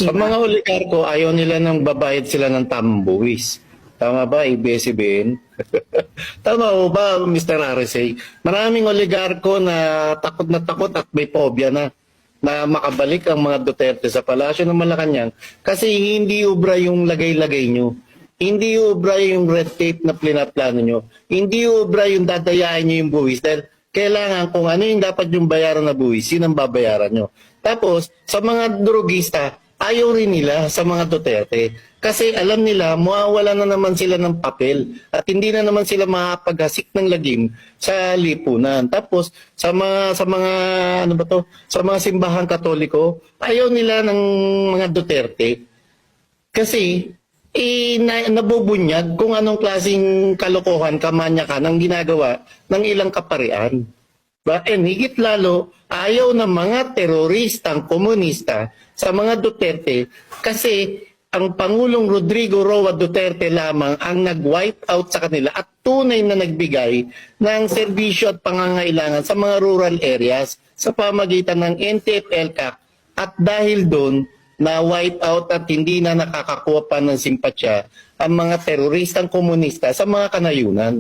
Sa Diba? mga oligarko, ayaw nila nang babayad sila ng tamang buwis. Tama ba, ABS-CBN? Tama ho ba, Mr. RSA? Maraming oligarko na takot at may phobia na makabalik ang mga Duterte sa palasyo ng Malacanang kasi hindi ubra yung lagay-lagay nyo. Hindi ubra yung red tape na plano nyo. Hindi ubra yung dadayain nyo yung buwis dahil kailangan kung ano yung dapat yung bayaran na buwis, yun ang babayaran nyo. Tapos, sa mga drugista, ayaw rin nila sa mga Duterte. Kasi alam nila, mawawala na naman sila ng papel at hindi na naman sila makapaghasik ng lagim sa lipunan. Tapos, sa mga ano ba to? Sa mga simbahang Katoliko, ayaw nila ng mga Duterte. Kasi nabubunyag kung anong klaseng kalokohan, kamanyakan ang ginagawa ng ilang kaparian. And higit lalo, ayaw ng mga teroristang komunista sa mga Duterte kasi ang Pangulong Rodrigo Roa Duterte lamang ang nag-wipe out sa kanila at tunay na nagbigay ng serbisyo at pangangailangan sa mga rural areas sa pamagitan ng NTF-ELCAC at dahil doon na wipe out at hindi na nakakakuha pa ng simpatsya ang mga teroristang komunista sa mga kanayunan.